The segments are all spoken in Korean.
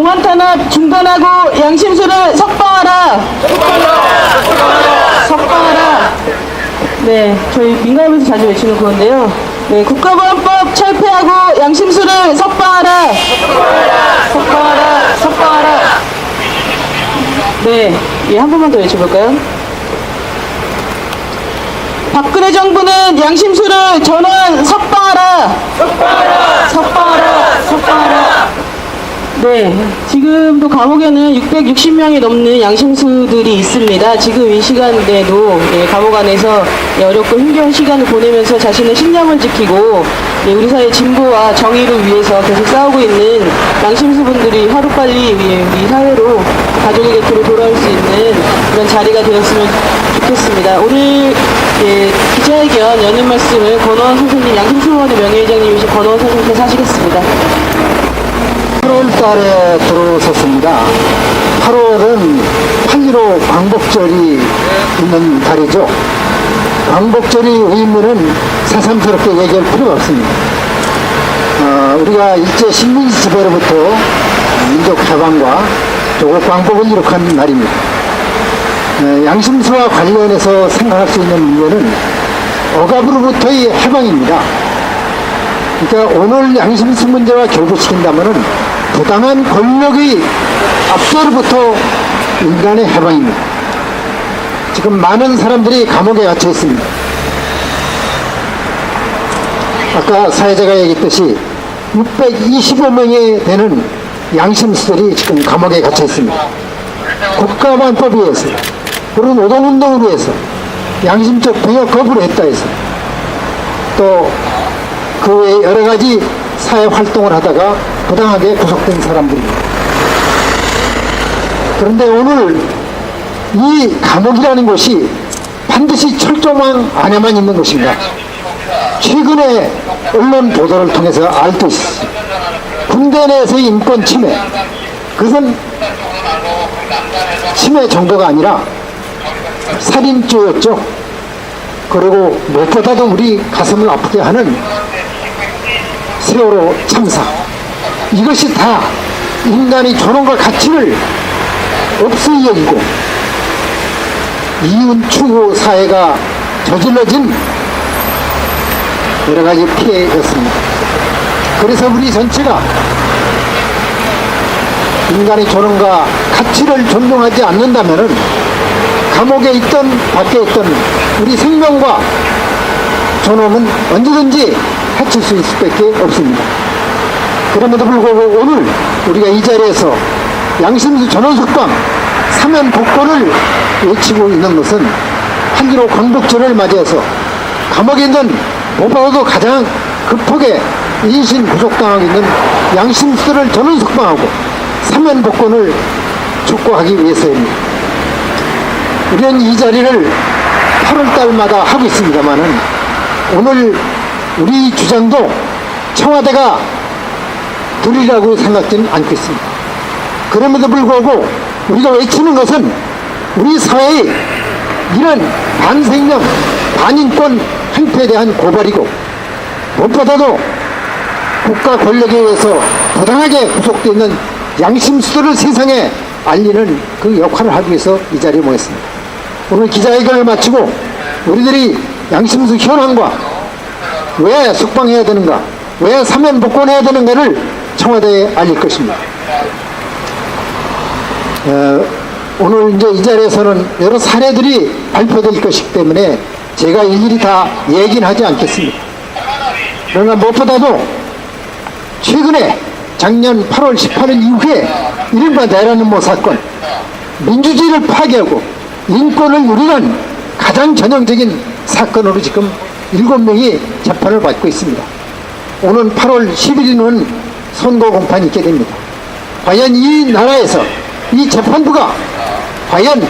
공안 탄압 중단하고 양심수를 석방하라. 석방하라. 네, 저희 민감하면서 자주 외치는 그건데요. 네, 국가보안법 철폐하고 양심수를 석방하라. 석방하라. 석방하라. 네, 예, 한 번만 더 외쳐볼까요? 박근혜 정부는 양심수를 전원 석방하라. 석방하라. 석방하라. 석방하라. 네, 지금도 감옥에는 660명이 넘는 양심수들이 있습니다. 지금 이 시간대도 감옥 안에서 어렵고 힘겨운 시간을 보내면서 자신의 신념을 지키고 우리 사회 진보와 정의를 위해서 계속 싸우고 있는 양심수분들이 하루빨리 우리 사회로 가족의 곁으로 돌아올 수 있는 그런 자리가 되었으면 좋겠습니다. 오늘 기자회견 여는 말씀을 권오원 선생님, 양심수의원의 명예회장님이신 권오원 선생님께서 하시겠습니다. 8월 달에 들어섰습니다. 8월은 8.15 광복절이 있는 달이죠. 광복절의 의미는 새삼스럽게 얘기할 필요가 없습니다. 우리가 일제 식민지 지배로부터 민족 해방과 조국 광복을 이룩한 날입니다. 양심수와 관련해서 생각할 수 있는 문제는 억압으로부터의 해방입니다. 그러니까 오늘 양심수 문제와 결부시킨다면은 부당한 권력의 압제로부터 인간의 해방입니다. 지금 많은 사람들이 감옥에 갇혀 있습니다. 아까 사회자가 얘기했듯이 625명이 되는 양심수들이 지금 감옥에 갇혀 있습니다. 국가보안법에 의해서, 그런 노동운동을 위해서, 양심적 병역 거부를 했다 해서, 또 그 외에 여러 가지 사회 활동을 하다가 부당하게 구속된 사람들입니다. 그런데 오늘 이 감옥이라는 곳이 반드시 철조망 안에만 있는 것인가? 최근에 언론 보도를 통해서 알 수 있습니다. 군대 내에서의 인권 침해, 그것은 침해 정도가 아니라 살인죄였죠. 그리고 무엇보다도 우리 가슴을 아프게 하는 세월호 참사, 이것이 다 인간의 존엄과 가치를 없이 여기고 이윤 추구 사회가 저질러진 여러 가지 피해였습니다. 그래서 우리 전체가 인간의 존엄과 가치를 존중하지 않는다면은 감옥에 있던 밖에 있던 우리 생명과 존엄은 언제든지 해칠 수 있을 수밖에 없습니다. 그럼에도 불구하고 오늘 우리가 이 자리에서 양심수 전원 석방, 사면 복권을 외치고 있는 것은 8.15 광복절을 맞이해서 감옥에 있는 무엇보다도 가장 급하게 인신 구속당하고 있는 양심수들을 전원 석방하고 사면 복권을 촉구하기 위해서입니다. 우리는 이 자리를 8월달마다 하고 있습니다만은 오늘 우리 주장도 청와대가 들으리라고 생각지는 않고 있습니다. 그럼에도 불구하고 우리가 외치는 것은 우리 사회의 이런 반생명, 반인권 행태에 대한 고발이고 무엇보다도 국가 권력에 의해서 부당하게 구속되어 있는 양심수들을 세상에 알리는 그 역할을 하기 위해서 이 자리에 모였습니다. 오늘 기자회견을 마치고 우리들이 양심수 현황과 왜 석방해야 되는가, 왜 사면 복권해야 되는가를 청와대에 알릴 것입니다. 오늘 이제 이 자리에서는 여러 사례들이 발표될 것이기 때문에 제가 일일이 다 얘기는 하지 않겠습니다. 그러나 무엇보다도 최근에 작년 8월 18일 이후에 이른바 내란음모 사건, 민주주의를 파괴하고 인권을 유린한 가장 전형적인 사건으로 지금 7명이 재판을 받고 있습니다. 오는 8월 10일에는 선고 공판이 있게 됩니다. 과연 이 나라에서 이 재판부가 과연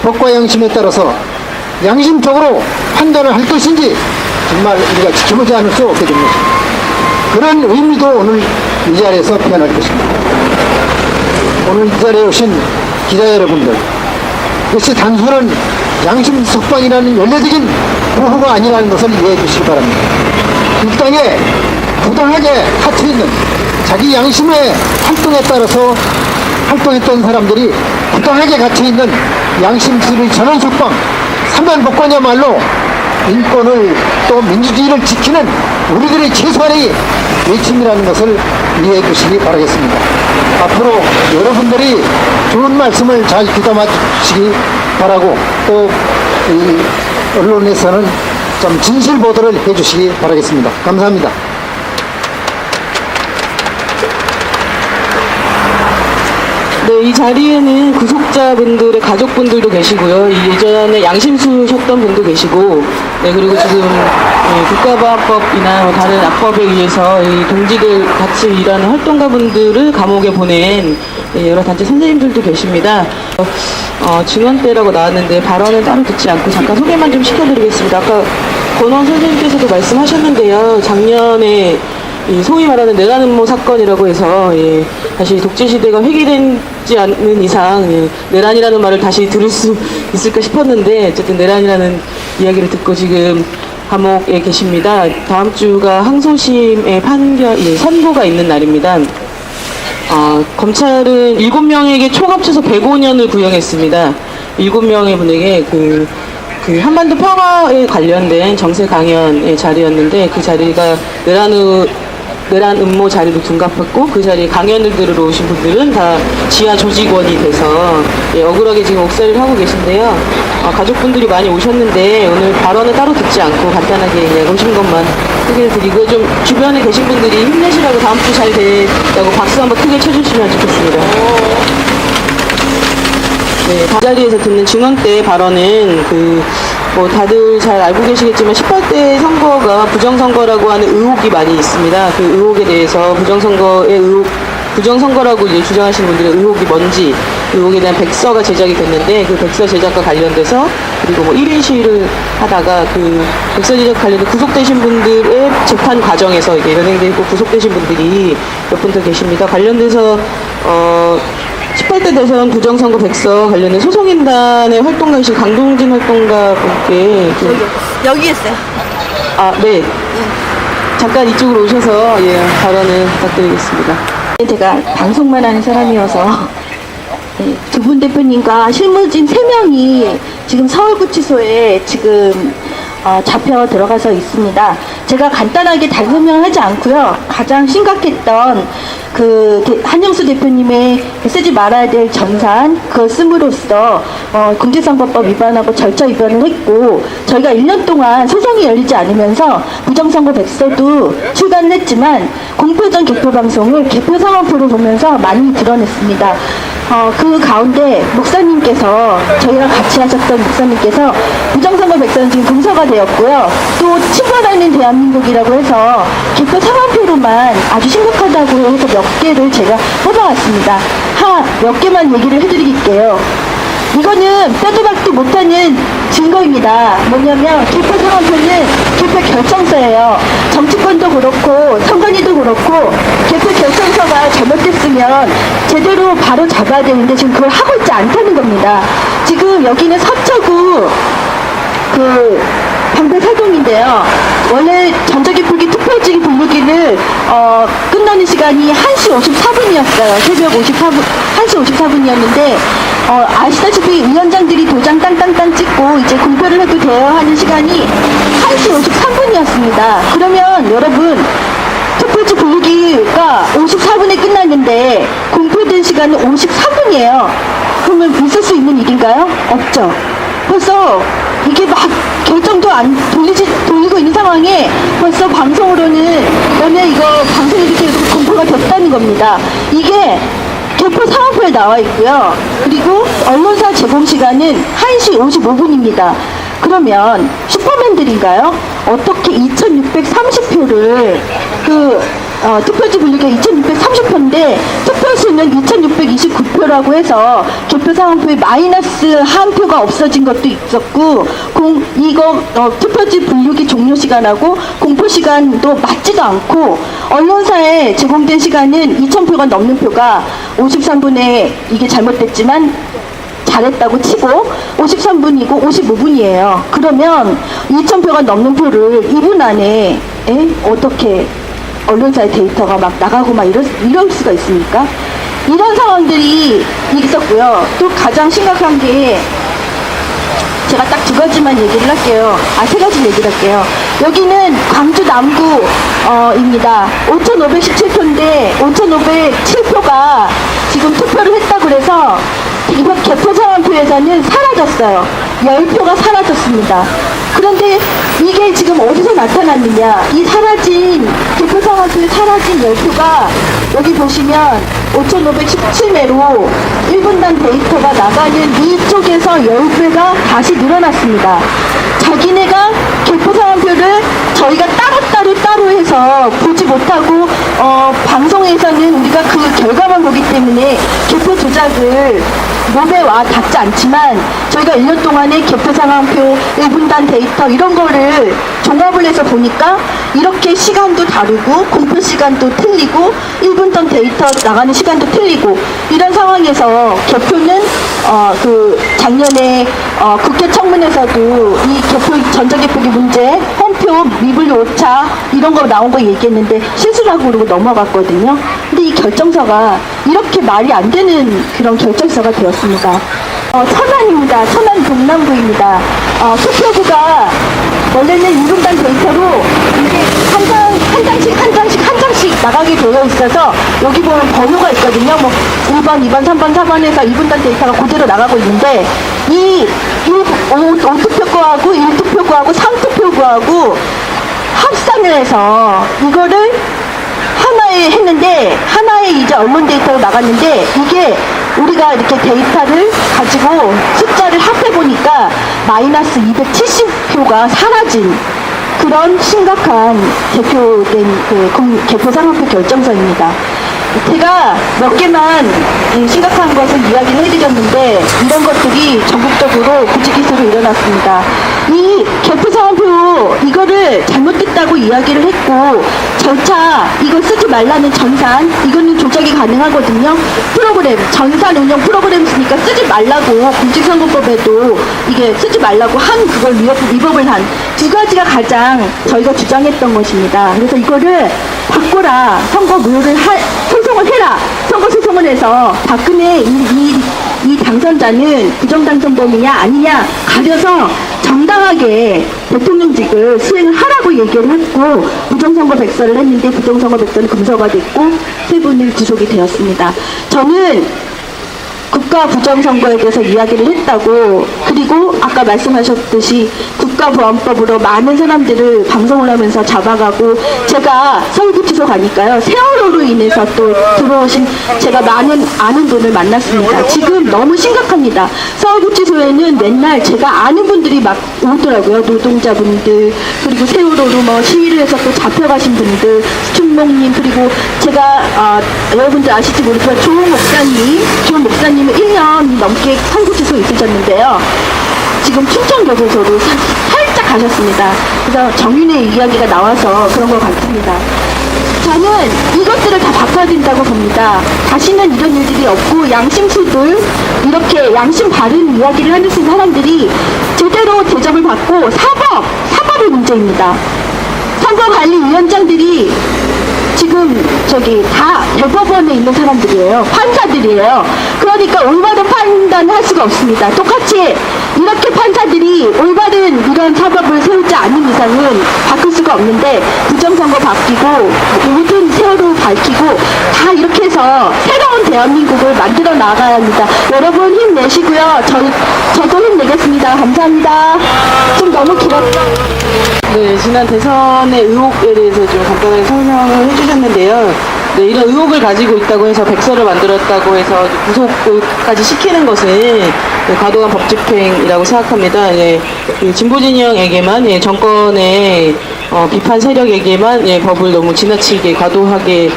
법과 양심에 따라서 양심적으로 판단을 할 것인지 정말 우리가 지켜보지 않을 수 없게 됩니다. 그런 의미도 오늘 이 자리에서 표현할 것입니다. 오늘 이 자리에 오신 기자 여러분들, 이것이 단순한 양심 석방이라는 연례적인 구호가 아니라는 것을 이해해 주시기 바랍니다. 이 땅에 부당하게 갇혀있는 자기 양심의 활동에 따라서 활동했던 사람들이 부당하게 갇혀있는 양심수의 전원 석방, 사면복권이야말로 인권을 또 민주주의를 지키는 우리들의 최소한의 외침이라는 것을 이해해 주시기 바라겠습니다. 앞으로 여러분들이 좋은 말씀을 잘 귀담아 주시기 바라고 또 이 언론에서는 좀 진실 보도를 해 주시기 바라겠습니다. 감사합니다. 네, 이 자리에는 구속자분들의 가족분들도 계시고요. 이 예전에 양심수셨던 분도 계시고, 네, 그리고 지금 국가보안법이나 뭐 다른 악법에 의해서 이 동지들 같이 일하는 활동가분들을 감옥에 보낸 여러 단체 선생님들도 계십니다. 증언대라고 나왔는데 발언은 따로 듣지 않고 잠깐 소개만 좀 시켜드리겠습니다. 아까 권원 선생님께서도 말씀하셨는데요. 작년에 이 소위 말하는 내란 음모 사건이라고 해서 다시 독재시대가 회귀되지 않는 이상 내란이라는 말을 다시 들을 수 있을까 싶었는데 어쨌든 내란이라는 이야기를 듣고 지금 감옥에 계십니다. 다음 주가 항소심의 선고가 있는 날입니다. 검찰은 7명에게 총 합쳐서 105년을 구형했습니다. 7명의 분에게 그 한반도 평화에 관련된 정세 강연의 자리였는데 그 자리가 내란 음모 자리로 둔갑했고 그 자리에 강연을 들으러 오신 분들은 다 지하 조직원이 돼서 억울하게 지금 옥살이를 하고 계신데요. 가족분들이 많이 오셨는데 오늘 발언은 따로 듣지 않고 간단하게 오신 것만 소개를 드리고 좀 주변에 계신 분들이 힘내시라고 다음 주 잘 된다고 박수 한번 크게 쳐주시면 좋겠습니다. 네, 그 자리에서 듣는 증언 때 발언은 다들 잘 알고 계시겠지만 18대 선거가 부정선거라고 하는 의혹이 많이 있습니다. 그 의혹에 대해서 부정선거라고 이제 주장하시는 분들의 의혹이 뭔지 의혹에 대한 백서가 제작이 됐는데 그 백서 제작과 관련돼서 그리고 1인 시위를 하다가 그 백서 제작 관련된 구속되신 분들의 재판 과정에서 이게 연행되고 구속되신 분들이 몇 분 더 계십니다. 관련돼서 18대 대선 부정선거 백서 관련된 소송인단의 활동가이신 강동진 활동가 분께 여기 있어요. 네. 잠깐 이쪽으로 오셔서 발언을 부탁드리겠습니다. 제가 방송만 하는 사람이어서 두 분 대표님과 실무진 3명이 지금 서울구치소에 지금 잡혀 들어가서 있습니다. 제가 간단하게 다른 설명을 하지 않고요. 가장 심각했던 한영수 대표님의 쓰지 말아야 될 전산 그걸 씀으로써 공직선거법 위반하고 절차 위반을 했고 저희가 1년 동안 소송이 열리지 않으면서 부정선거 백서도 출간을 했지만 공표전 개표방송을 개표 상황표로 보면서 많이 드러냈습니다. 그 가운데 목사님께서 저희랑 같이 하셨던 목사님께서 부정선거 백서는 지금 공서가 되었고요. 또 침범하는 대한민국이라고 해서 개표 상황표로만 아주 심각하다고 해서 몇 개를 제가 뽑아왔습니다. 몇 개만 얘기를 해드릴게요. 이거는 빼도 박도 못하는 증거입니다. 뭐냐면 개표 상황표는 개표 결정서예요. 정치권도 그렇고 선관위도 그렇고 개표 결정서가 잘못됐으면 제대로 바로 잡아야 되는데 지금 그걸 하고 있지 않다는 겁니다. 지금 여기는 서초구 방배사동인데요. 원래 전자기표기 투표지 분류기를 끝나는 시간이 1시 54분이었어요. 새벽 1시 54분이었는데 아시다시피 위원장들이 도장 땅땅땅 찍고 이제 공표를 해도 돼요 하는 시간이 1시 53분이었습니다. 그러면 여러분 투표지 분류기가 54분에 끝났는데 공표된 시간은 53분이에요. 그러면 있을 수 있는 일인가요? 없죠. 벌써 이게 막 결정도 안 돌리고 있는 상황에 벌써 방송으로는 오늘 이거 방송이 이렇게 공표가 됐다는 겁니다. 이게 개표 상황표에 나와 있고요. 그리고 언론사 제공 시간은 1시 55분입니다. 그러면 슈퍼맨들인가요? 어떻게 2630표를 투표지 분류기가 2630표인데 투표수는 2629표라고 해서 개표 상황표에 마이너스 한 표가 없어진 것도 있었고 투표지 분류기 종료 시간하고 공표 시간도 맞지도 않고 언론사에 제공된 시간은 2000표가 넘는 표가 53분에 이게 잘못됐지만 잘했다고 치고 53분이고 55분이에요. 그러면 2000표가 넘는 표를 2분 안에 어떻게 언론사의 데이터가 막 나가고 막 이럴 수가 있습니까? 이런 상황들이 있었고요. 또 가장 심각한 게 제가 딱 두 가지만 얘기를 할게요. 세 가지 얘기를 할게요. 여기는 광주 남구입니다. 5,517표인데 5,507표가 지금 투표를 했다고 그래서 이번 개표 상황표에서는 사라졌어요. 10표가 사라졌습니다. 그런데 이게 지금 어디서 나타났느냐? 이 사라진 개표 상황표에 사라진 10표가 여기 보시면 5,517매로 1분단 데이터가 나가는 이쪽에서 10배가 다시 늘어났습니다. 자기네가 개표 상황표를 저희가 따로 해서 보지 못하고 방송에서는 우리가 그 결과만 보기 때문에 개표 조작을 몸에 와 닿지 않지만 저희가 1년 동안의 개표 상황표, 1분단 데이터 이런 거를 종합을 해서 보니까 이렇게 시간도 다르고 공표 시간도 틀리고 1분단 데이터 나가는 시간도 틀리고 이런 상황에서 개표는 그 작년에 국회 청문회에서도 이 개표 전자개표기 문제 홈표 미분류 오차 이런 거 나온 거 얘기했는데 실수라고 그러고 넘어갔거든요. 근데 이 결정서가 이렇게 말이 안 되는 그런 결정서가 되었습니다. 천안입니다. 천안 동남구입니다. 투표구가 원래는 1분단 데이터로 이게 한 장씩 나가게 되어 있어서 여기 보면 번호가 있거든요. 뭐 1번, 2번, 3번, 4번에서 2분단 데이터가 그대로 나가고 있는데 이 5투표구하고 1투표구하고 3투표구하고 합산을 해서 이거를 하나에 했는데 하나의 이제 언론 데이터로 나갔는데 이게 우리가 이렇게 데이터를 가지고 숫자를 합해 보니까 마이너스 270표가 사라진 그런 심각한 개표된 그 개표 상황표 결정서입니다. 제가 몇 개만 심각한 것을 이야기를 해드렸는데 이런 것들이 전국적으로 부지기수로 일어났습니다. 이 개표 상황표 이거를 잘못됐다고 이야기를 했고 절차 이거 쓰지 말라는 전산 이거는 조작이 가능하거든요. 프로그램 전산 운영 프로그램 쓰니까 쓰지 말라고 공직선거법에도 이게 쓰지 말라고 한 그걸 위법을 한 두 가지가 가장 저희가 주장했던 것입니다. 그래서 이거를 바꿔라 선거 무효를 소송을 해라 선거 소송을 해서 박근혜 이 당선자는 부정당선범이냐 아니냐 가려서 정당하게 대통령직을 수행을 하라고 얘기를 했고 부정선거 백서를 했는데 부정선거 백서는 금서가 됐고 세 분을 구속이 되었습니다. 저는 국가 부정선거에 대해서 이야기를 했다고 그리고 아까 말씀하셨듯이 국가보안법으로 많은 사람들을 방송을 하면서 잡아가고 제가 서울구치소 가니까요 세월호로 인해서 또 들어오신 제가 많은 아는 분을 만났습니다. 지금 너무 심각합니다. 서울구치소에는 맨날 제가 아는 분들이 막 오더라고요. 노동자분들 그리고 세월호로 뭐 시위를 해서 또 잡혀가신 분들 춘목님 그리고 제가 여러분들 아실지 모르지만 조은 목사님은 1년 넘게 서울구치소에 있으셨는데요. 지금 춘천교도소로 살짝 가셨습니다. 그래서 정윤의 이야기가 나와서 그런 것 같습니다. 저는 이것들을 다 바꿔야 된다고 봅니다. 다시는 이런 일들이 없고 양심수들 이렇게 양심 바른 이야기를 하는 사람들이 제대로 대접을 받고 사법의 문제입니다. 선거관리위원장들이 지금 다 대법원에 있는 사람들이에요. 판사들이에요. 그러니까 올바른 판단할 수가 없습니다. 똑같이 이렇게 판사들이 올바른 이런 사법을 세우지 않는 이상은 바꿀 수가 없는데 부정선거 바뀌고 모든 세월호 밝히고 다 이렇게 해서 새로운 대한민국을 만들어 나가야 합니다. 여러분 힘내시고요. 저도 힘내겠습니다. 감사합니다. 좀 너무 길었죠? 네, 지난 대선의 의혹에 대해서 좀 간단하게 설명을 해주셨는데요. 네, 이런 의혹을 가지고 있다고 해서 백서를 만들었다고 해서 구속까지 시키는 것은 네, 과도한 법집행이라고 생각합니다. 예, 그 진보진영에게만 정권의 비판 세력에게만 법을 너무 지나치게 과도하게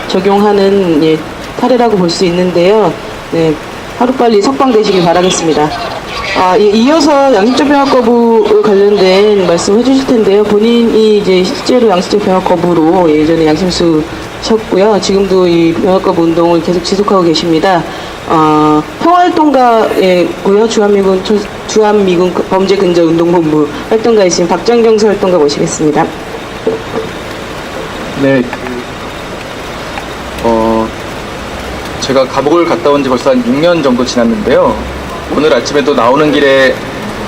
적용하는 사례라고 볼 수 있는데요. 네, 하루빨리 석방되시길 바라겠습니다. 이어서 양심적 병역 거부 관련된 말씀 해주실 텐데요. 본인이 이제 실제로 양심적 병역 거부로 예전에 양심수셨고요. 지금도 이 병역 거부 운동을 계속 지속하고 계십니다. 평화활동가고요. 주한미군 범죄근절운동본부 활동가이신 박정경 활동가 모시겠습니다. 네, 제가 감옥을 갔다 온 지 벌써 한 6년 정도 지났는데요. 오늘 아침에도 나오는 길에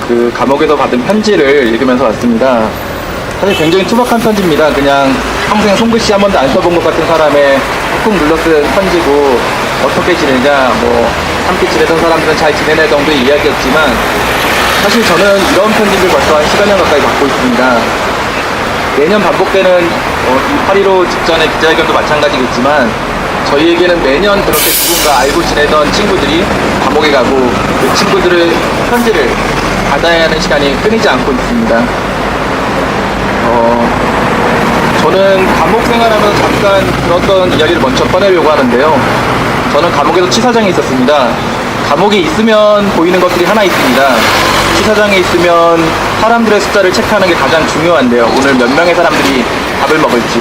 그 감옥에서 받은 편지를 읽으면서 왔습니다. 사실 굉장히 투박한 편지입니다. 그냥 평생 손글씨 한 번도 안 써본 것 같은 사람의 꾹꾹 눌러 쓴 편지고, 어떻게 지내냐, 뭐 함께 지내던 사람들은 잘 지내네 정도의 이야기였지만, 사실 저는 이런 편지를 벌써 한 10여 년 가까이 받고 있습니다. 매년 반복되는 이 8.15 직전의 기자회견도 마찬가지겠지만, 저희에게는 매년 그렇게 누군가 알고 지내던 친구들이 감옥에 가고 그 친구들의 편지를 받아야 하는 시간이 끊이지 않고 있습니다. 저는 감옥 생활하면서 잠깐 들었던 이야기를 먼저 꺼내려고 하는데요. 저는 감옥에서 치사장에 있었습니다. 감옥에 있으면 보이는 것들이 하나 있습니다. 치사장에 있으면 사람들의 숫자를 체크하는 게 가장 중요한데요. 오늘 몇 명의 사람들이 밥을 먹을지.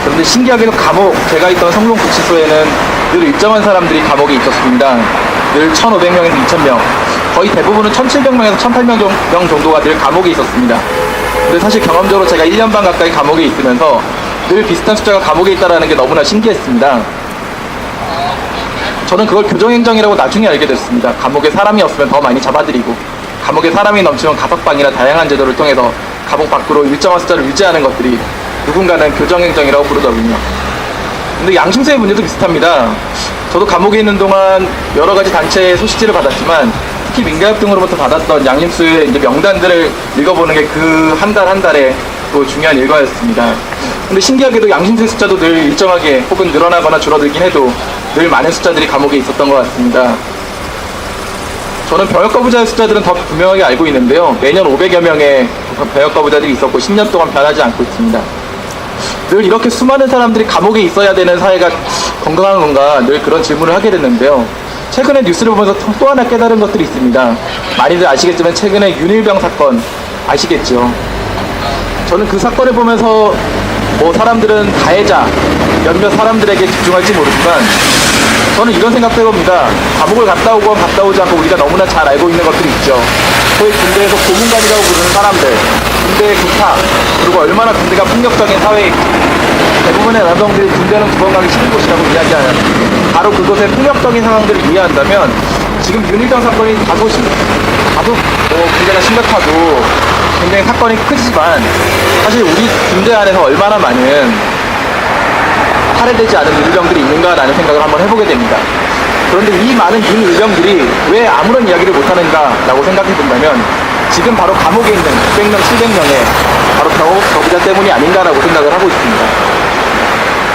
그런데 신기하게도 감옥, 제가 있던 성동구치소에는 늘 일정한 사람들이 감옥에 있었습니다. 늘 1,500명에서 2,000명, 거의 대부분은 1,700명에서 1,800명 정도가 늘 감옥에 있었습니다. 근데 사실 경험적으로 제가 1년 반 가까이 감옥에 있으면서 늘 비슷한 숫자가 감옥에 있다는 게 너무나 신기했습니다. 저는 그걸 교정행정이라고 나중에 알게 됐습니다. 감옥에 사람이 없으면 더 많이 잡아들이고, 감옥에 사람이 넘치면 가석방이나 다양한 제도를 통해서 감옥 밖으로 일정한 숫자를 유지하는 것들이 누군가는 교정행정이라고 부르더군요. 근데 양심세의 문제도 비슷합니다. 저도 감옥에 있는 동안 여러 가지 단체의 소식지를 받았지만, 특히 민가협 등으로부터 받았던 양심수의 이제 명단들을 읽어보는 게 그 한 달 한 달의 또 중요한 일과였습니다. 근데 신기하게도 양심수의 숫자도 늘 일정하게 혹은 늘어나거나 줄어들긴 해도 늘 많은 숫자들이 감옥에 있었던 것 같습니다. 저는 병역거부자의 숫자들은 더 분명하게 알고 있는데요. 매년 500여 명의 병역거부자들이 있었고 10년 동안 변하지 않고 있습니다. 늘 이렇게 수많은 사람들이 감옥에 있어야 되는 사회가 건강한 건가 늘 그런 질문을 하게 됐는데요. 최근에 뉴스를 보면서 또 하나 깨달은 것들이 있습니다. 많이들 아시겠지만 최근에 윤일병 사건 아시겠죠? 저는 그 사건을 보면서 뭐 사람들은 가해자 몇몇 사람들에게 집중할지 모르지만 저는 이런 생각도 해봅니다. 감옥을 갔다 오건 갔다 오지 않고 우리가 너무나 잘 알고 있는 것들이 있죠. 소위 군대에서 고문관이라고 부르는 사람들, 군대의 구타, 그리고 얼마나 군대가 폭력적인 사회이고 대부분의 남성들이 군대는 두 번 가기 싫은 곳이라고 이야기하는, 바로 그것의 폭력적인 상황들을 이해한다면 지금 윤일병 사건이 다소 문제가 심각하고 굉장히 사건이 크지만 사실 우리 군대 안에서 얼마나 많은 살해되지 않은 윤일병들이 있는가라는 생각을 한번 해보게 됩니다. 그런데 이 많은 윤일병들이 왜 아무런 이야기를 못하는가라고 생각해 본다면 지금 바로 감옥에 있는 600명, 700명의 바로 거부자 때문이 아닌가라고 생각을 하고 있습니다.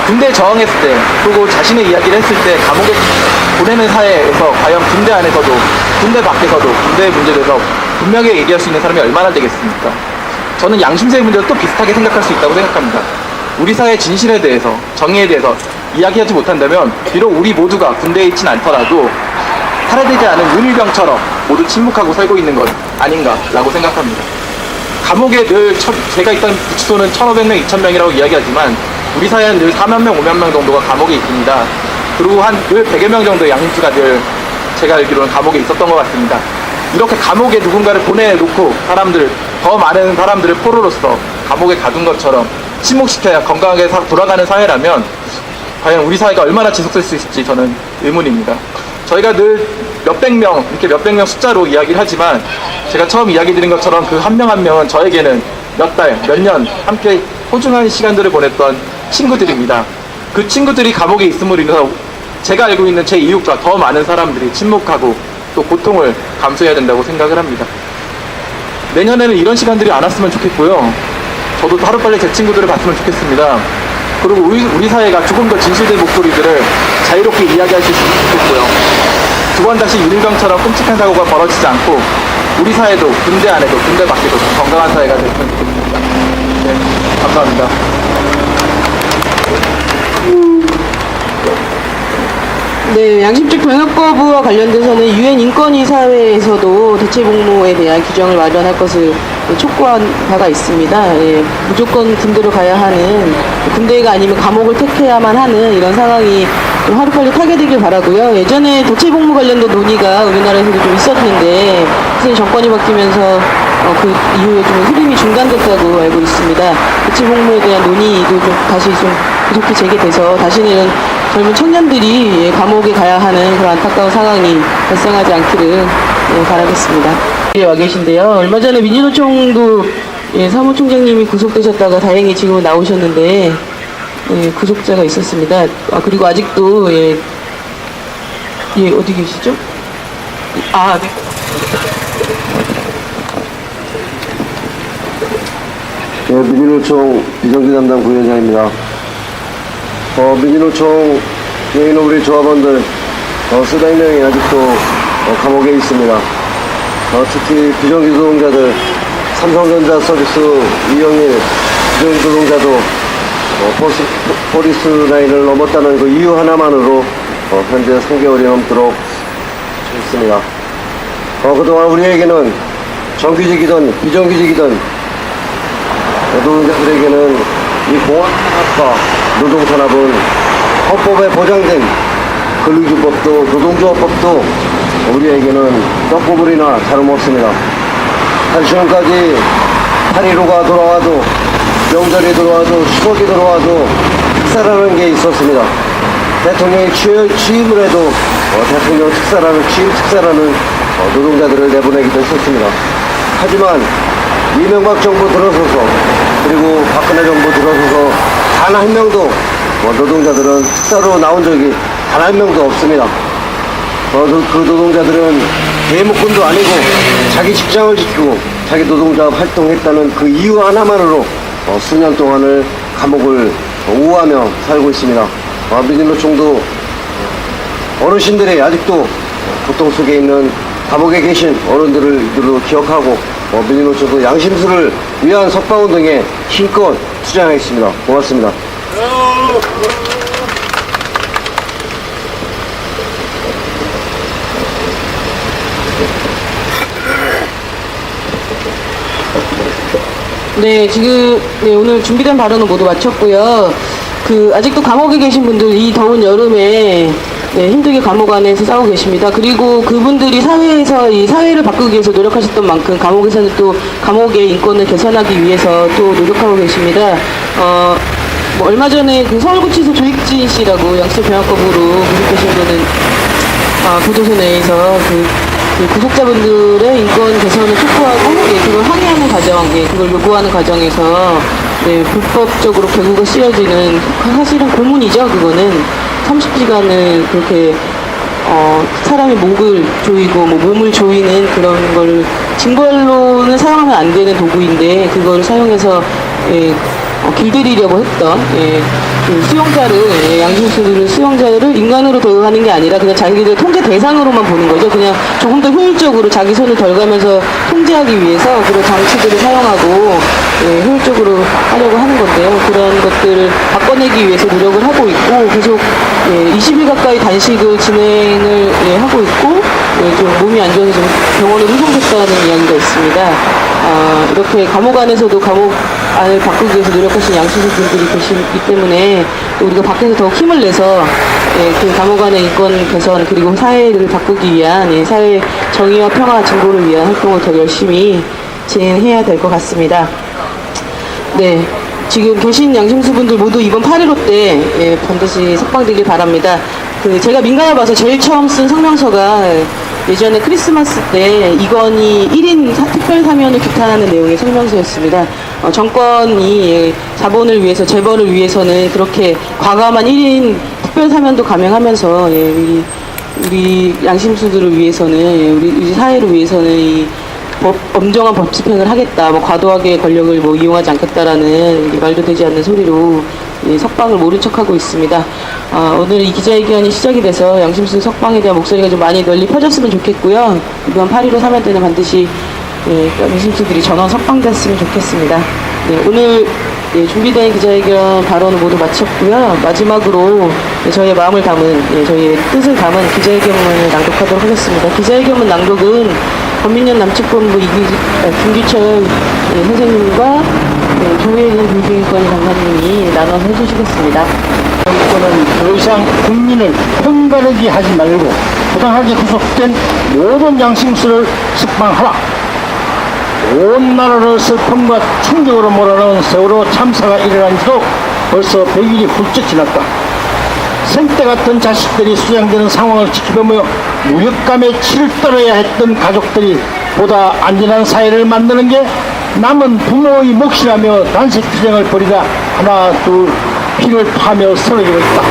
군대에 저항했을 때, 그리고 자신의 이야기를 했을 때 감옥에 보내는 사회에서 과연 군대 안에서도, 군대 밖에서도 군대의 문제에 대해서 분명하게 얘기할 수 있는 사람이 얼마나 되겠습니까? 저는 양심세의 문제도 또 비슷하게 생각할 수 있다고 생각합니다. 우리 사회의 진실에 대해서, 정의에 대해서 이야기하지 못한다면 비록 우리 모두가 군대에 있진 않더라도 살해되지 않은 윤일병처럼 모두 침묵하고 살고 있는 것 아닌가라고 생각합니다. 감옥에 늘 제가 있던 구치소는 1,500명, 2,000명이라고 이야기하지만 우리 사회는 늘 4만 명, 5만 명 정도가 감옥에 있습니다. 그리고 늘 100여 명 정도의 양심수가 늘 제가 알기로는 감옥에 있었던 것 같습니다. 이렇게 감옥에 누군가를 보내놓고 더 많은 사람들을 포로로서 감옥에 가둔 것처럼 침묵시켜야 건강하게 돌아가는 사회라면 과연 우리 사회가 얼마나 지속될 수 있을지 저는 의문입니다. 저희가 늘 몇백 명, 이렇게 몇백 명 숫자로 이야기를 하지만 제가 처음 이야기 드린 것처럼 그 한 명 한 명은 저에게는 몇 달, 몇 년 함께 소중한 시간들을 보냈던 친구들입니다. 그 친구들이 감옥에 있음으로 인해서 제가 알고 있는 제 이웃과 더 많은 사람들이 침묵하고 또 고통을 감수해야 된다고 생각을 합니다. 내년에는 이런 시간들이 안 왔으면 좋겠고요. 저도 하루빨리 제 친구들을 봤으면 좋겠습니다. 그리고 우리 사회가 조금 더 진실된 목소리들을 자유롭게 이야기할 수 있으면 좋겠고요. 두 번 다시 윤일병처럼 끔찍한 사고가 벌어지지 않고 우리 사회도 군대 안에도 군대 밖에도 건강한 사회가 됐으면 좋겠습니다. 네, 감사합니다. 네, 양심적 병역 거부와 관련돼서는 유엔 인권위사회에서도 대체복무에 대한 규정을 마련할 것을 촉구한 바가 있습니다. 예, 무조건 군대로 가야 하는, 군대가 아니면 감옥을 택해야만 하는 이런 상황이 좀 하루빨리 타개되길 바라고요. 예전에 대체복무 관련된 논의가 우리나라에서도 좀 있었는데 선생님 정권이 바뀌면서 그 이후에 좀 흐름이 중단됐다고 알고 있습니다. 배치 복무에 대한 논의도 좀 다시 좀 급속히 재개돼서 다시는 젊은 청년들이 감옥에 가야 하는 그런 안타까운 상황이 발생하지 않기를 바라겠습니다. 와 계신데요. 얼마 전에 민주노총도 사무총장님이 구속되셨다가 다행히 지금 나오셨는데 구속자가 있었습니다. 그리고 아직도 어디 계시죠? 네. 민주노총 비정규 담당 부위원장입니다. 민주노총 여인 우리 조합원들 수백 명이 아직도 감옥에 있습니다. 특히 비정규 노동자들 삼성전자 서비스 이영일 비정규 노동자도 포리스 라인을 넘었다는 그 이유 하나만으로 현재 3개월이 넘도록 있습니다. 그동안 우리에게는 정규직이든 비정규직이든 노동자들에게는 이 공항산업과 노동산업은 헌법에 보장된 근로기준법도 노동조합법도 우리에게는 떡고물이나 다름없습니다. 지금까지 8.15가 돌아와도 명절이 돌아와도 추석이 돌아와도 특사라는 게 있었습니다. 대통령이 취임을 해도 대통령 취임 특사라는 노동자들을 내보내기도 했었습니다. 하지만 이명박 정부 들어서서 그리고 박근혜 정부 들어서서 단 한 명도 노동자들은 특사로 나온 적이 단 한 명도 없습니다. 그 노동자들은 대목군도 아니고 자기 직장을 지키고 자기 노동자 활동했다는 그 이유 하나만으로 수년 동안을 감옥을 우호하며 살고 있습니다. 민주노총도 어르신들이 아직도 고통 속에 있는 감옥에 계신 어른들을 기억하고 민주노총도 양심수를 위한 석방운동에 힘껏 투쟁하겠습니다. 고맙습니다. 네, 지금 오늘 준비된 발언은 모두 마쳤고요. 아직도 감옥에 계신 분들 이 더운 여름에 힘들게 감옥 안에서 싸우고 계십니다. 그리고 그분들이 사회에서 이 사회를 바꾸기 위해서 노력하셨던 만큼 감옥에서는 또 감옥의 인권을 개선하기 위해서 또 노력하고 계십니다. 얼마 전에 서울구치소 조익진 씨라고 양심병합법으로 구속되신 분은 교도소 내에서 구속자분들의 인권 개선을 촉구하고 그걸 항의하는 과정, 그걸 요구하는 과정에서 불법적으로 개구가 씌워지는 사실은 고문이죠. 그거는 30시간을 그렇게 사람의 목을 조이고 몸을 조이는 그런 걸 징벌로는 사용하면 안 되는 도구인데 그걸 사용해서 길들이려고 했던 그 수용자를 양심수를 수용자를 인간으로 대우하는 게 아니라 그냥 자기들 통제 대상으로만 보는 거죠. 그냥 조금 더 효율적으로 자기 손을 덜 가면서 통제하기 위해서 그런 장치들을 사용하고 효율적으로 하려고 하는 건데요. 그런 것들을 바꿔내기 위해서 노력을 하고 있고 계속 20일 가까이 단식을 진행을 하고 있고 좀 몸이 안 좋아서 좀 병원으로 이송됐다는 이야기가 있습니다. 이렇게 감옥 안에서도 감옥 안을 바꾸기 위해서 노력하신 양심수분들이 계시기 때문에 우리가 밖에서 더 힘을 내서 그 감옥 안의 인권 개선 그리고 사회를 바꾸기 위한 사회 정의와 평화 증고를 위한 활동을 더 열심히 진행해야 될 것 같습니다. 네, 지금 계신 양심수분들 모두 이번 8.15 때 반드시 석방되길 바랍니다. 제가 민간을 봐서 제일 처음 쓴 성명서가 예전에 크리스마스 때 이건희 1인 특별 사면을 규탄하는 내용의 성명서였습니다. 정권이 자본을 위해서 재벌을 위해서는 그렇게 과감한 1인 특별 사면도 감행하면서 우리 양심수들을 위해서는 우리 사회를 위해서는 이 엄정한 법 집행을 하겠다, 과도하게 권력을 이용하지 않겠다라는 말도 되지 않는 소리로 석방을 모른 척하고 있습니다. 오늘 이 기자회견이 시작이 돼서 양심수 석방에 대한 목소리가 좀 많이 널리 퍼졌으면 좋겠고요. 이번 8.15 사면 때는 반드시 양심수들이 전원 석방됐으면 좋겠습니다. 오늘 준비된 기자회견 발언을 모두 마쳤고요. 마지막으로 저희의 마음을 담은, 저희의 뜻을 담은 기자회견문을 낭독하도록 하겠습니다. 기자회견문 낭독은 권민연 남측본부 김규철 선생님과 조혜진 불중인권 장관님이 나눠서 해주시겠습니다. 정권은 더 이상 국민을 편가르기 하지 말고 부당하게 구속된 모든 양심수를 석방하라. 온 나라를 슬픔과 충격으로 몰아넣은 세월호 참사가 일어난 지도 벌써 100일이 훌쩍 지났다. 생때 같은 자식들이 수장되는 상황을 지켜보며 무력감에 치를 떨어야 했던 가족들이 보다 안전한 사회를 만드는 게 남은 부모의 몫이라며 단식투쟁을 벌이다 하나 둘 피를 파며 쓰러지고 있다.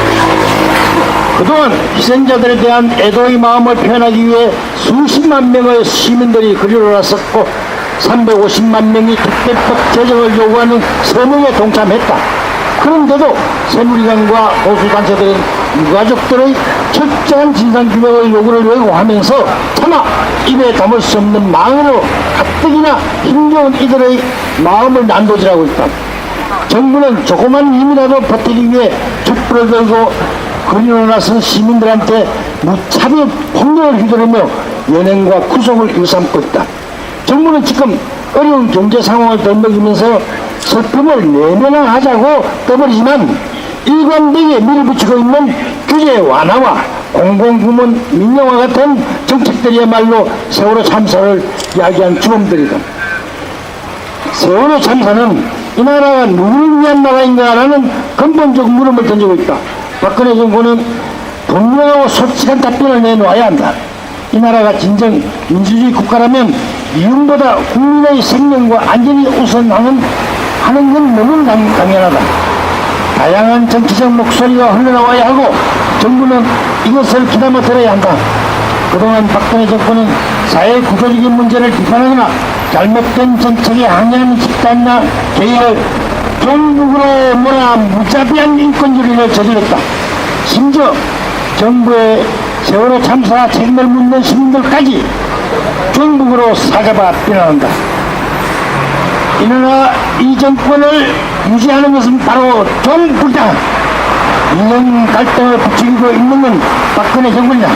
그동안 희생자들에 대한 애도의 마음을 표현하기 위해 수십만 명의 시민들이 거리로 나섰고 350만 명이 특별법 제정을 요구하는 서명에 동참했다. 그런데도 새누리당과 보수단체들은 유가족들의 철저한 진상규명의 요구를 왜곡하면서 차마 입에 담을 수 없는 망으로 가뜩이나 힘겨운 이들의 마음을 난도질하고 있다. 정부는 조그만 힘이라도 버티기 위해 촛불을 들고 거리로 나선 시민들한테 무차별 폭력을 휘두르며 연행과 구속을 일삼고 있다. 정부는 지금 어려운 경제 상황을 덜먹이면서 슬픔을 내면화하자고 떠버리지만 일관되게 밀어붙이고 있는 규제 완화와 공공부문 민영화 같은 정책들이야말로 세월호 참사를 야기한 주범들이다. 세월호 참사는 이 나라가 누구를 위한 나라인가라는 근본적 물음을 던지고 있다. 박근혜 정부는 분명하고 솔직한 답변을 내놓아야 한다. 이 나라가 진정 민주주의 국가라면 이윤보다 국민의 생명과 안전이 우선하는 건 너무 당연하다. 다양한 정치적 목소리가 흘러나와야 하고 정부는 이것을 귀담아 들어야 한다. 그동안 박근혜 정권은 사회 구조적인 문제를 비판하거나 잘못된 정책에 항의하는 집단이나 개인을 종북으로 몰아 무자비한 인권유린을 저질렀다. 심지어 정부의 세월호 참사 책임을 묻는 시민들까지 종북으로 사자바 비난한다. 이러나 이 정권을 유지하는 것은 바로 종북이다. 이런 갈등을 부추기고 있는 건 박근혜 정권이다.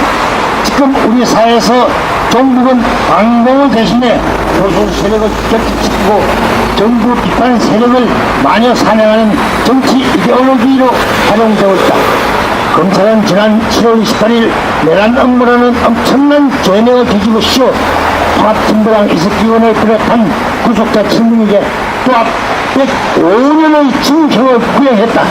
지금 우리 사회에서 종북은 방공을 대신에 보수 세력을 격추시키고 정부 비판 세력을 마녀 사냥하는 정치 이데올로기로 활용되고 있다. 검찰은 지난 7월 28일 내란 업무라는 엄청난 죄명을 뒤집어씌워 통합진보당 이석기 의원을 비롯한 구속자 7명에게 또한 105년의 징역형을 구형했다.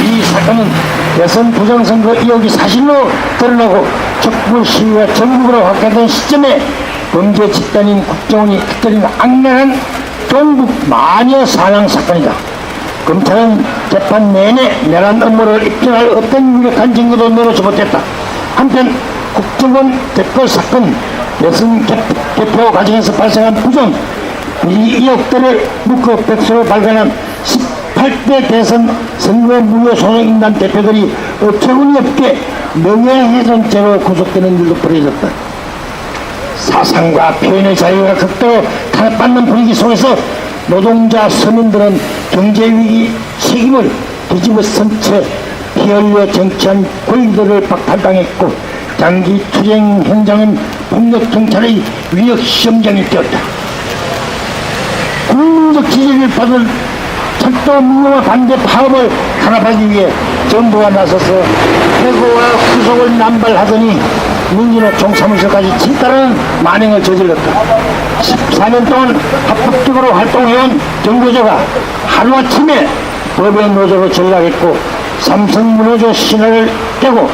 이 사건은 대선 부정선거 의혹이 사실로 드러나고 촛불 시위가 전국으로 확대된 시점에 범죄 집단인 국정원이 흩어진 악랄한 종북 마녀 사냥 사건이다. 검찰은 재판 내내 내란 업무를 입증할 어떤 유력한 증거도 내놓지 못했다. 한편 국정원 댓글 사건 여성 개표 과정에서 발생한 부정 이 의혹들을 묻고 백수로 발견한 18대 대선 선거 무효소송인단 대표들이 어처구니없게 명예훼손죄로 구속되는 일도 벌어졌다. 사상과 표현의 자유가 극도로 탄압받는 분위기 속에서 노동자 서민들은 경제위기 책임을 뒤집어 쓴 채 피 흘려 정치한 권리들을 박탈당했고 장기 투쟁 현장은 폭력 경찰의 위력 시험장이 되었다. 국민적 지지를 받을 철도 민영화 반대 파업을 탄압하기 위해 정부가 나서서 해고와 구속을 남발하더니 민주노총 사무실까지 침탈하는 만행을 저질렀다. 14년 동안 합법적으로 활동해온 정교조가 하루아침에 법의 노조로 전락했고 삼성문호조 신화를 깨고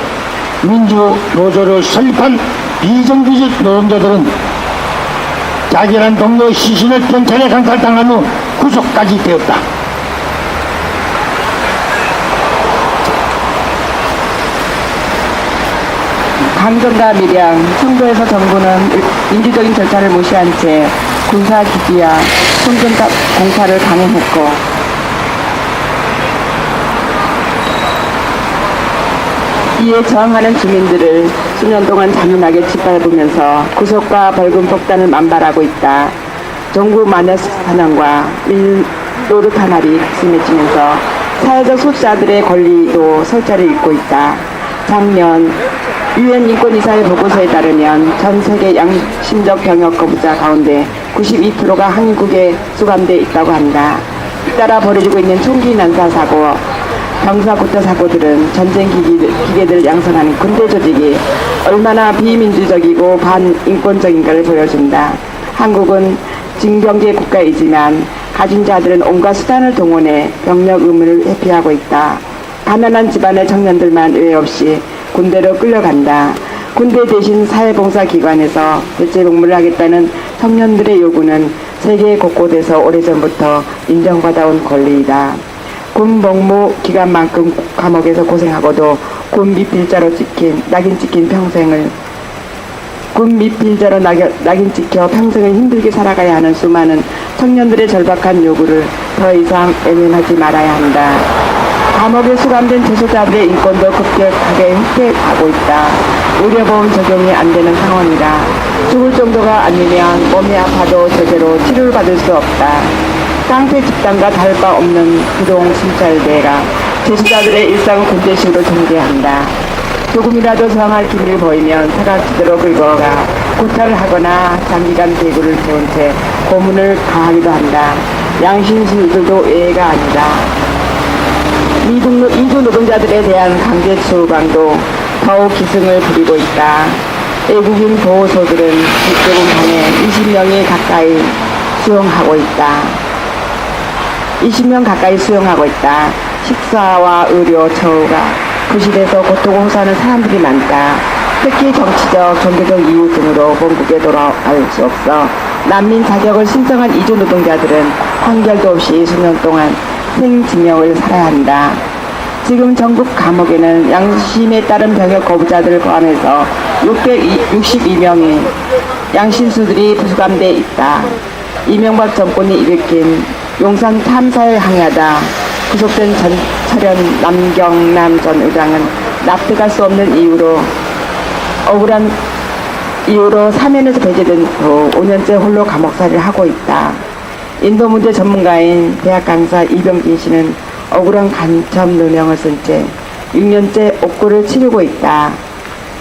민주노조를 설립한 비정규직 노동자들은 자기란 동료의 시신을 경찰에 강탈당한 후 구속까지 되었다. 강정과 밀양, 청도에서 정부는 민주적인 절차를 무시한 채 군사기지와 송전탑 공사를 강행했고 이에 저항하는 주민들을 수년 동안 잔인하게 짓밟으면서 구속과 벌금 폭탄을 만발하고 있다. 정부 마녀 사냥과 민노르 탄압이 심해지면서 사회적 소수자들의 권리도 설자를 잃고 있다. 작년 유엔 인권이사회 보고서에 따르면 전 세계 양심적 병역 거부자 가운데 92%가 한국에 수감돼 있다고 한다. 잇따라 벌어지고 있는 총기 난사 사고, 병사 구타 사고들은 전쟁 기계들을 양성하는 군대 조직이 얼마나 비민주적이고 반인권적인가를 보여준다. 한국은 징병제 국가이지만 가진 자들은 온갖 수단을 동원해 병력 의무를 회피하고 있다. 가난한 집안의 청년들만 예외 없이 군대로 끌려간다. 군대 대신 사회봉사기관에서 대체복무를 하겠다는 청년들의 요구는 세계 곳곳에서 오래전부터 인정받아온 권리이다. 군 복무 기간만큼 감옥에서 고생하고도 군 미필자로 낙인 찍힌 평생을 군 미필자로 낙인 찍혀 평생을 힘들게 살아가야 하는 수많은 청년들의 절박한 요구를 더 이상 외면하지 말아야 한다. 감옥에 수감된 재소자들의 인권도 급격하게 훼손하고 있다. 의료보험 적용이 안 되는 상황이다. 죽을 정도가 아니면 몸이 아파도 제대로 치료를 받을 수 없다. 깡패 집단과 다를 바 없는 부동 순찰대가 재소자들의 일상을 군대식으로 전개한다. 조금이라도 저항할 기미를 보이면 사각지대로 긁어가 고찰을 하거나 장기간 대구를 세운 채 고문을 가하기도 한다. 양심수들도 예외가 아니다. 이주 노동자들에 대한 강제 수방도 더욱 기승을 부리고 있다. 외국인 보호소들은 조금 반에 20명이 가까이 수용하고 있다. 20명 가까이 수용하고 있다. 식사와 의료, 처우가 부실해서 고통을 호소하는 사람들이 많다. 특히 정치적, 종교적 이유 등으로 본국에 돌아갈 수 없어 난민 자격을 신청한 이주 노동자들은 판결도 없이 수년 동안 생징역을 살아야 한다. 지금 전국 감옥에는 양심에 따른 병역 거부자들을 포함해서 662명의 양심수들이 수감돼 있다. 이명박 정권이 일으킨 용산 참사에 항의하다 구속된 전철현 남경남 전 의장은 납득할 수 없는 이유로 억울한 이유로 사면에서 배제된 후 5년째 홀로 감옥살이를 하고 있다. 인도 문제 전문가인 대학 강사 이병진 씨는 억울한 간첩 누명을 쓴 채 6년째 옥고를 치르고 있다.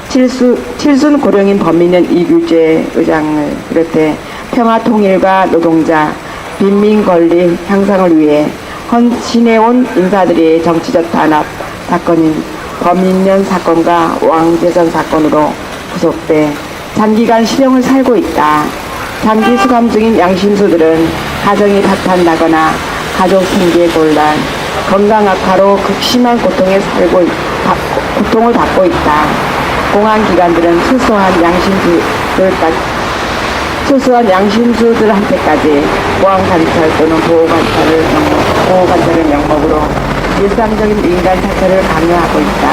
칠순 고령인 범인은 이규재 의장을 비롯해 평화 통일과 노동자, 빈민 권리 향상을 위해 헌신해온 인사들이 정치적 탄압 사건인 범인련 사건과 왕재선 사건으로 구속돼 장기간 실형을 살고 있다. 장기 수감 중인 양심수들은 가정이 파탄나거나 가족 생계 곤란, 건강 악화로 극심한 고통을 받고 있다. 공안 기관들은 수소한 양심수들한테까지 보안관찰 또는 보호관찰을 명목으로 일상적인 민간 사찰을 강요하고 있다.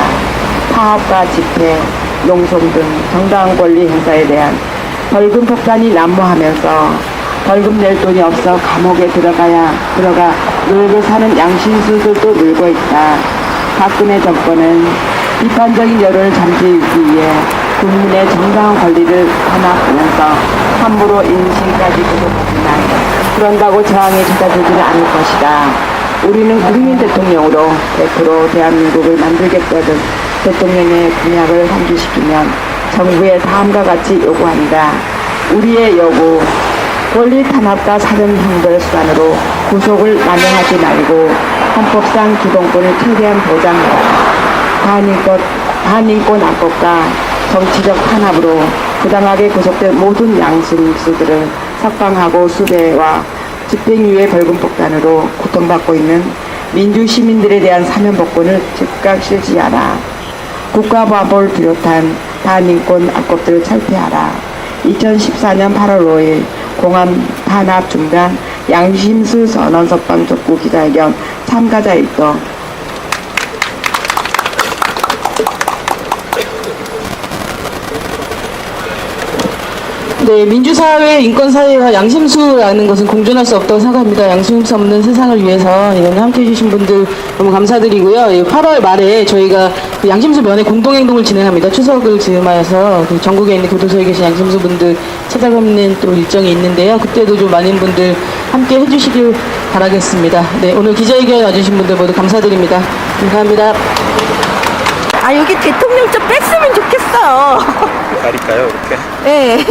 파업과 집회, 농성 등 정당한 권리 행사에 대한 벌금 폭탄이 난무하면서 벌금 낼 돈이 없어 감옥에 들어가 놀고 사는 양심수들도 늘고 있다. 박근혜 정권은 비판적인 여론을 잠재우기 위해 국민의 정당한 권리를 탄압하면서 함부로 인신까지 구속한다. 그런다고 저항이 잦아들지는 않을 것이다. 우리는 국민 대통령으로 100% 대한민국을 만들겠다는 대통령의 공약을 상기시키면 정부에 다음과 같이 요구한다. 우리의 요구, 권리 탄압과 살인 형벌 수단으로 구속을 남용하지 말고 헌법상 기본권을 최대한 보장하라. 반인권 악법과 정치적 탄압으로 부당하게 구속된 모든 양심수들을 석방하고 수배와 집행유예 벌금 폭탄으로 고통받고 있는 민주시민들에 대한 사면복권을 즉각 실시하라. 국가보안법을 비롯한 반인권 악법들을 철폐하라. 2014년 8월 5일 공안 탄압 중단 양심수 선언 석방 촉구 기자회견 참가자 일동. 네, 민주사회, 인권사회와 양심수라는 것은 공존할 수 없다고 생각합니다. 양심수 없는 세상을 위해서 오늘 함께해 주신 분들 너무 감사드리고요. 8월 말에 저희가 양심수 면회 공동행동을 진행합니다. 추석을 즈음하여서 전국에 있는 교도소에 계신 양심수 분들 찾아뵙는 또 일정이 있는데요. 그때도 좀 많은 분들 함께 해주시길 바라겠습니다. 네, 오늘 기자회견 와주신 분들 모두 감사드립니다. 감사합니다. 아, 여기 대통령 좀 뺐으면 좋겠어요. 가릴까요, 이렇게? 예.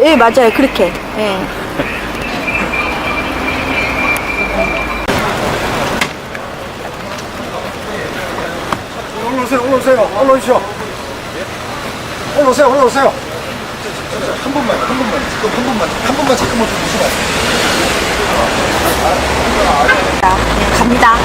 예, 맞아요. 그렇게. 예. 올라오세요. 올라오세요. 올라오시오. 올라오세요. 올라오세요. 한 번만 잠깐만 좀 보시면 갑니다.